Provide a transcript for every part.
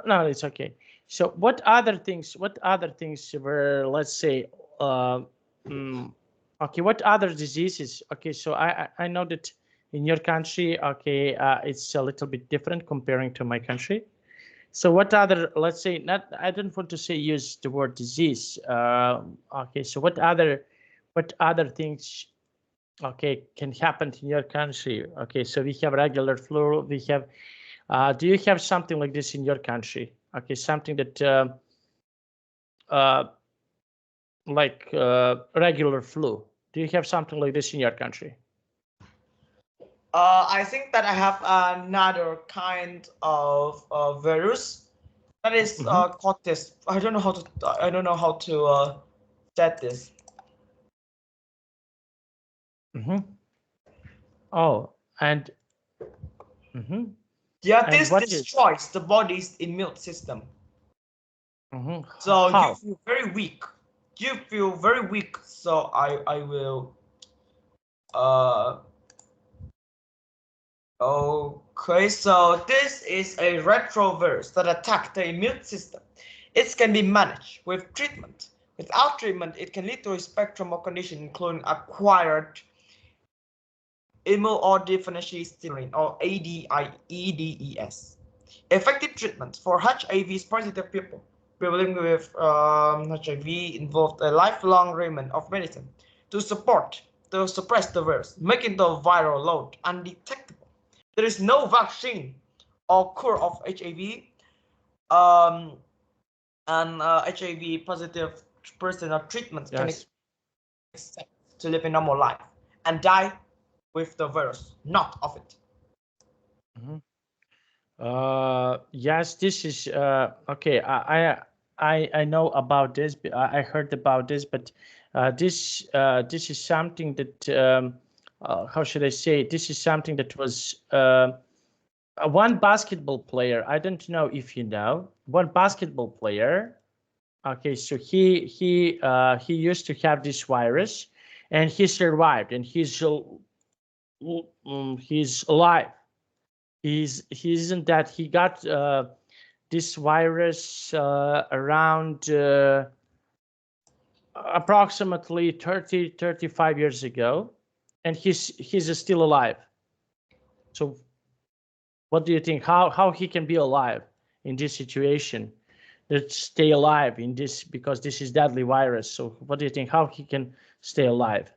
No, it's okay. So what other things? What other things were, let's say, uh, mm, okay, what other diseases? Okay, so I know that in your country, okay, it's a little bit different comparing to my country. So what other, let's say, not, I don't want to say use the word disease. Okay, so what other things, okay, can happen in your country? Okay, so we have regular flu. We have. Do you have something like this in your country? Okay, something that uh, like regular flu. Do you have something like this in your country? I think that I have another kind of virus that is Mm-hmm. called this. I don't know how to. I don't know how to set this. Mm-hmm. Oh, and mm-hmm. Yeah, And this what is? destroys the body's immune system. Mm-hmm. So you How? feel very weak. You feel very weak. So I will uh okay, so this is a retrovirus that attack the immune system. It can be managed with treatment. Without treatment, it can lead to a spectrum of conditions including acquired immunodeficiency syndrome or AIDS. Effective treatment for HIV positive people living with HIV involved a lifelong regimen of medicine to suppress the virus, making the viral load undetectable. There is no vaccine or cure of HIV, um, and HIV positive person or treatments can Yes. expect to live a normal life and die with the virus, not of it. Mm-hmm. Yes, this is okay. I know about this. I heard about this, but this is something that how should I say? This is something that was one basketball player. I don't know if you know one basketball player. Okay, so he used to have this virus, and he survived, and he's alive. He isn't that he got this virus around approximately 35 years ago, and he's still alive. So what do you think? How he can be alive in this situation? Let's stay alive in this because this is deadly virus. So what do you think? How he can stay alive?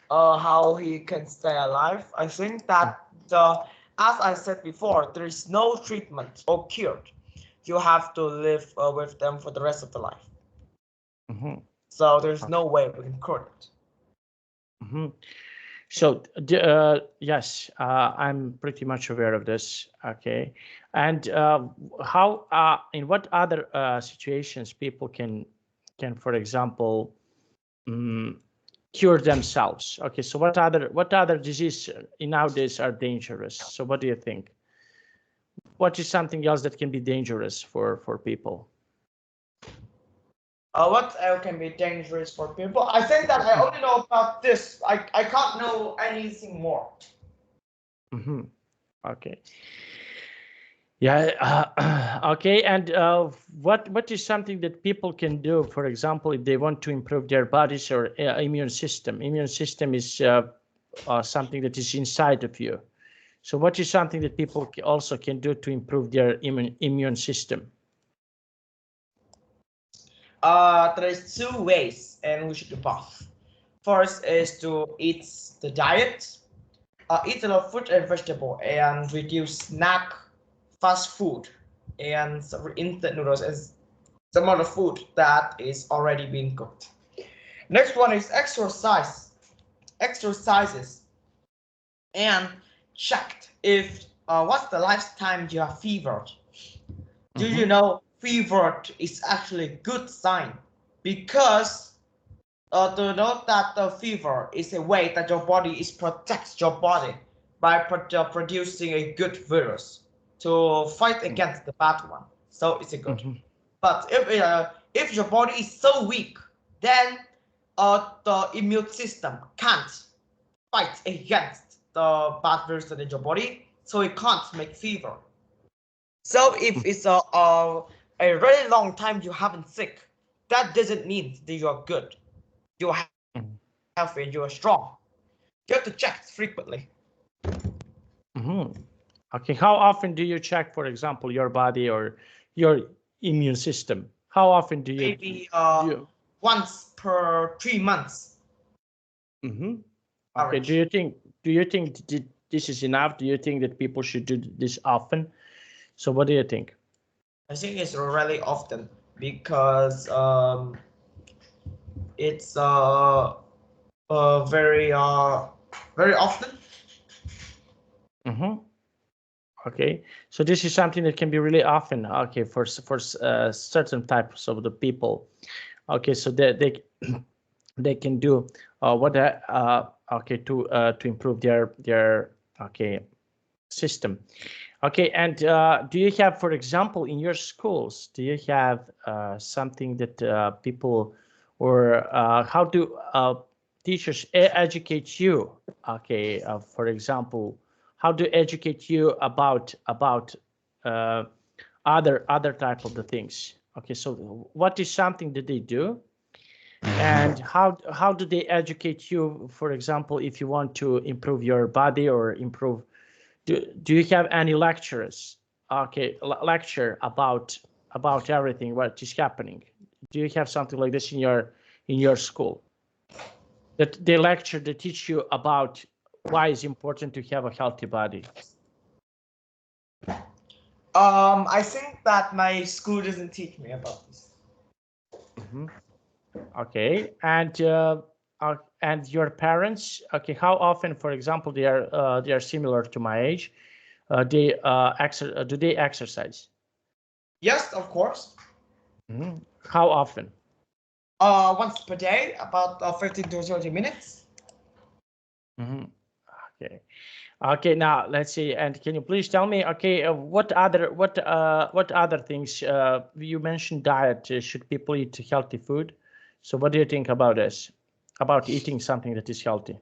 How he can stay alive. I think that as I said before, there is no treatment or cure. You have to live with them for the rest of the life. Mm-hmm. So there's no way we can cure it. Mm-hmm. So yes, I'm pretty much aware of this. Okay, and how in what other situations people can, for example, um, cure themselves? Okay, so what other disease nowadays are dangerous? So what do you think? What is something else that can be dangerous for people? What can be dangerous for people? I think that I only know about this. I can't know anything more. Mm-hmm. Okay. Yeah. Okay. And what is something that people can do? For example, if they want to improve their bodies or immune system. Immune system is something that is inside of you. So, what is something that people also can do to improve their immune system? There is two ways, and we should do both. First is to eat the diet, eat a lot of fruit and vegetable, and reduce snack, fast food, and instant noodles as the amount of food that is already being cooked. Next one is exercises, and checked if what's the last time you have fever. Do you Mm-hmm. know fever is actually a good sign because to know that the fever is a way that your body is protects your body by producing a good virus to fight against the bad one. So it's a good. Mm-hmm. But if your body is so weak, then the immune system can't fight against the bad virus in your body, so it can't make fever. So if it's a really long time you haven't sick, that doesn't mean that you are good, you are Mhm. healthy, and you are strong. You have to check frequently. Okay, how often do you check, for example, your body or your immune system? How often do you Maybe do you? once per 3 months Okay, average. do you think this is enough? Do you think that people should do this often? So what do you think? I think it's really often because it's very very often. Okay, so this is something that can be really often. Okay, for certain types of the people. Okay, so they can do what okay to improve their okay system. Okay, and do you have, for example, in your schools, do you have something that people or how do teachers educate you? Okay, for example, how do educate you about uh, other type of the things? Okay, so what is something that they do, and how do they educate you? For example, if you want to improve your body or improve, do you have any lectures? Okay, lecture about everything what is happening. Do you have something like this in your school, that they lecture, they teach you about why it's important to have a healthy body? I think that my school doesn't teach me about this. Okay, and your parents, okay, how often, for example, they are similar to my age, do they exercise? Yes, of course. How often? Once per day, about 15 to 30 minutes. Okay. Okay, now let's see. And can you please tell me, okay, what other things you mentioned diet? Should people eat healthy food? So what do you think about this? About eating something that is healthy?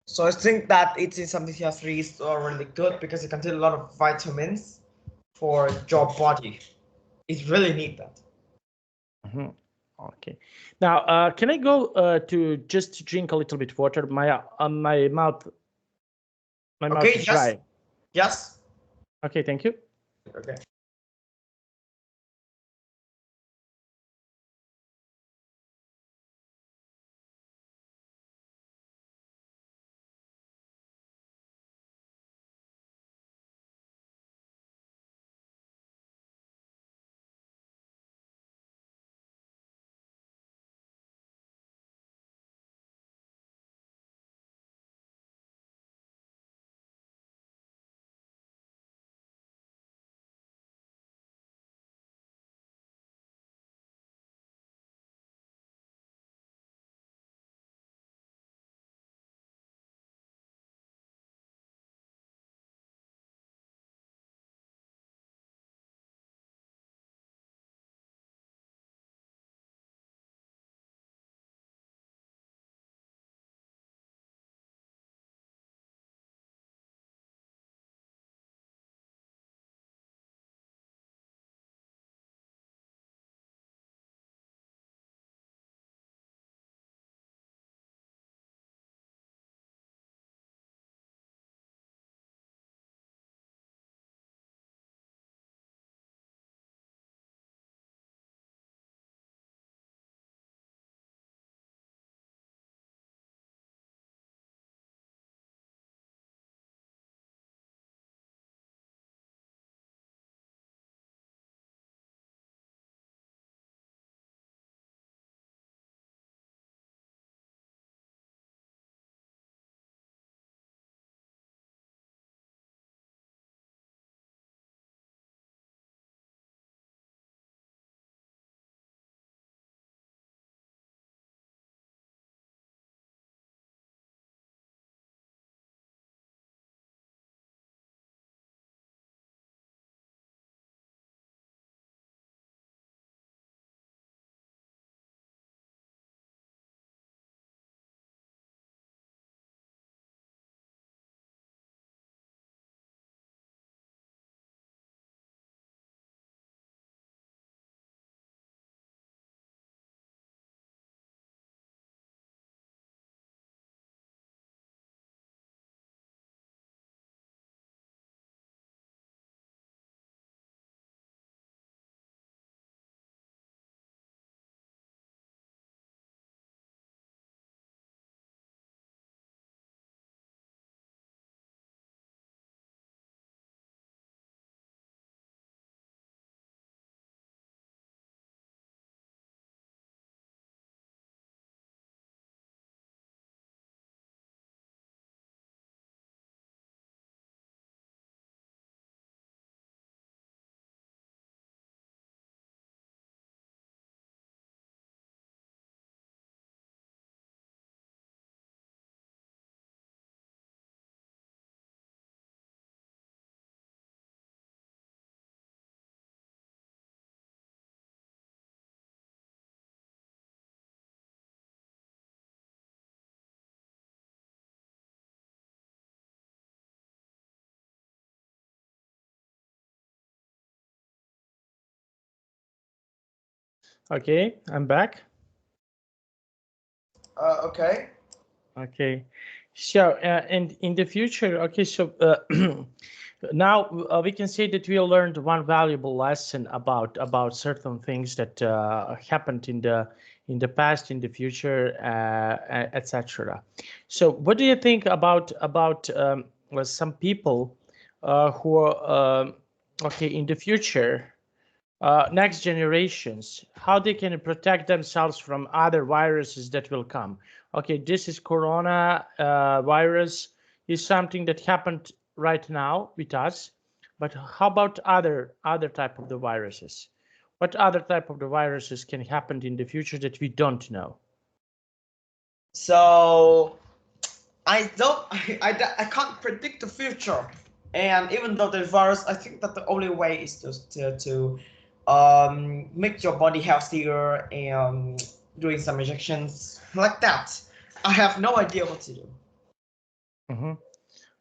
So I think that eating something healthy is really good because it contains a lot of vitamins for your body. It really need that. Okay. Now, can I go to just drink a little bit water? My mouth Okay, is yes, dry. yes. Okay, thank you. Okay. Okay, I'm back. Okay. Okay, so and in the future, okay, so now we can say that we learned one valuable lesson about certain things that happened in the past, in the future, etc. So, what do you think about some people who are okay in the future? Next generations, how they can protect themselves from other viruses that will come. Okay, this is corona virus is something that happened right now with us, but how about other type of the viruses? What other type of the viruses can happen in the future that we don't know? So I don't, I can't predict the future. And even though there's virus, I think that the only way is to make your body healthier and doing some injections like that. I have no idea what to do. Mm-hmm.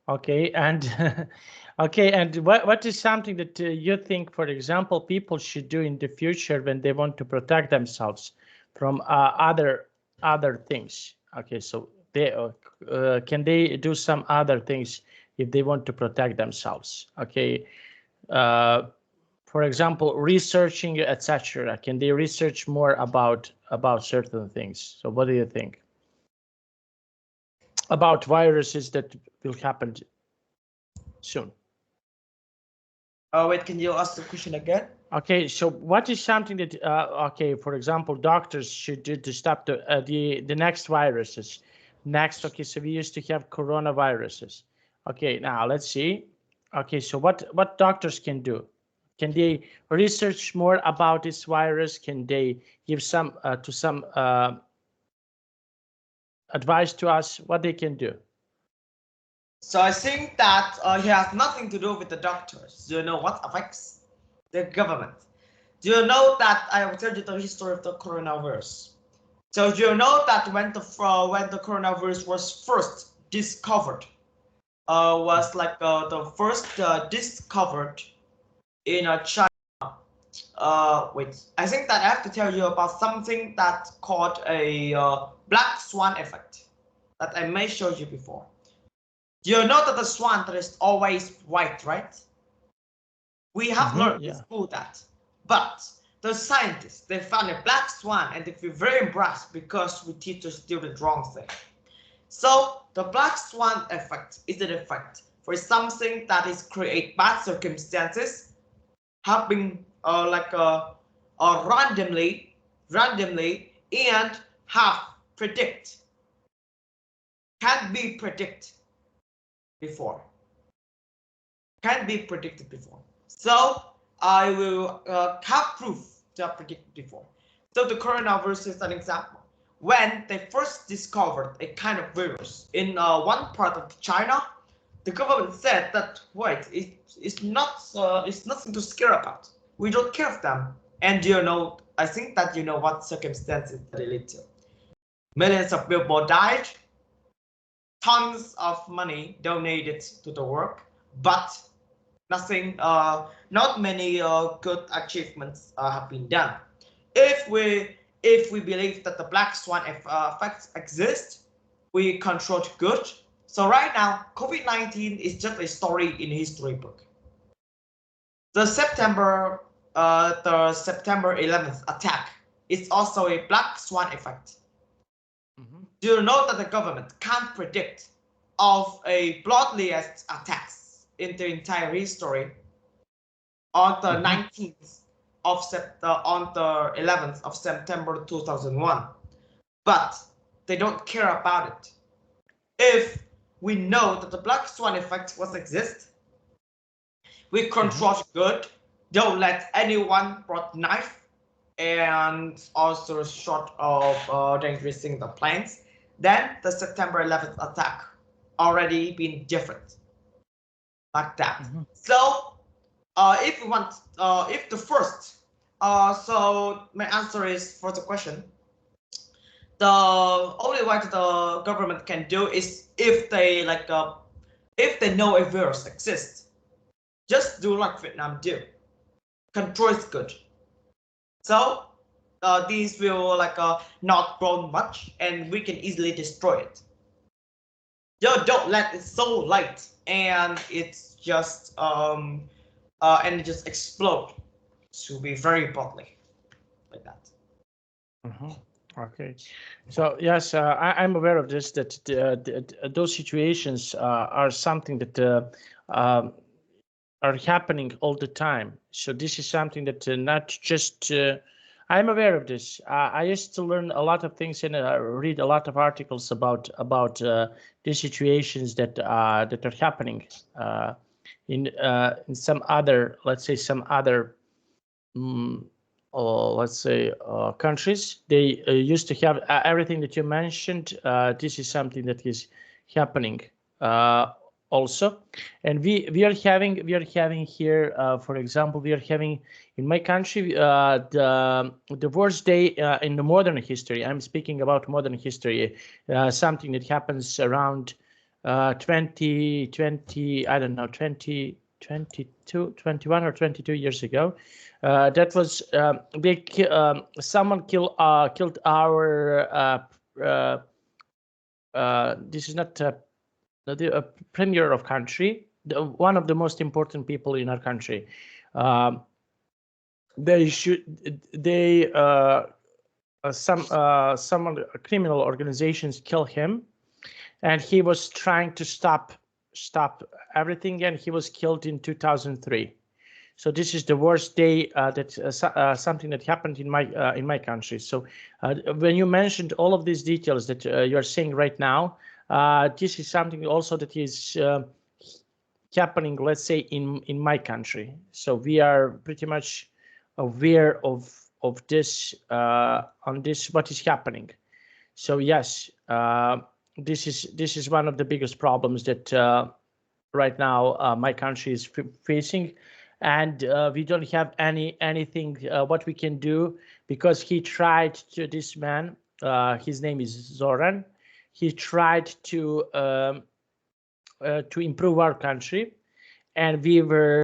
Okay, and okay, and what is something that you think, for example, people should do in the future when they want to protect themselves from other things? Okay, so they can they do some other things if they want to protect themselves? Okay, uh, for example, researching, etc. Can they research more about certain things? So, what do you think about viruses that will happen soon? Oh wait, can you ask the question again? Okay, so what is something that okay, for example, doctors should do to stop the next viruses? Next, okay, so we used to have coronaviruses. Okay, now let's see. Okay, so what doctors can do? Can they research more about this virus? Can they give some advice to us what they can do? So I think that it has nothing to do with the doctors. Do you know what affects the government? Do you know that I will tell you the history of the coronavirus? So do you know that when the coronavirus was first discovered, was like the first discovered in China. Wait, I think that I have to tell you about something that's called a black swan effect that I may show you before. Do you know that the swan that is always white, right? We have learned in Yeah. school that, but the scientists, they found a black swan and they feel very embarrassed because we teach the student wrong thing. So the black swan effect is an effect for something that is create bad circumstances happening randomly and have predict can be predicted before can be predicted before. So I will have proof to have predicted before. So the coronavirus is an example. When they first discovered a kind of virus in one part of China, the government said that wait, it's nothing to scare about. We don't care of them. And you know, I think that you know what circumstances that it led to. Millions of people died, tons of money donated to the work, but nothing, not many good achievements have been done. If we believe that the black swan effect exists, we control good. So right now, COVID-19 is just a story in a history book. The September 11th attack is also a black swan effect. Do you know that the government can't predict of a bloodiest attacks in the entire history on the 19th of on the 11th of September 2001, but they don't care about it. If we know that the black swan effect was exist, we control good, don't let anyone brought knife and also short of dangerous things the planes, then the September 11th attack already been different like that. So if we want, if the first, so my answer is for the question, the only way the government can do is if they like, if they know a virus exists, just do like Vietnam do. Control is good. So these will like not grow much, and we can easily destroy it. Yo, don't let it so light, and it's just and it just explode. To be very boldly, like that. Okay, so yes, I'm aware of this. That those situations are something that are happening all the time. So this is something that not just. I'm aware of this. I used to learn a lot of things and read a lot of articles about these situations that that are happening in some other, let's say, some other. Let's say countries. They used to have everything that you mentioned. This is something that is happening also, and we are having here, for example, we are having in my country the worst day in the modern history. I'm speaking about modern history, something that happens around 2020, I don't know, 2022, 21 or 22 years ago. That was someone killed our this is not the premier of country, one of the most important people in our country. Some criminal organizations kill him, and he was trying to stop everything, and he was killed in 2003. So this is the worst day something that happened in my country. So when you mentioned all of these details that you're saying right now, this is something also that is happening, let's say, in my country. So we are pretty much aware of this on this what is happening. So yes, this is one of the biggest problems that right now my country is facing, and we don't have anything what we can do, because he tried to, this man, his name is Zoran, he tried to improve our country, and we were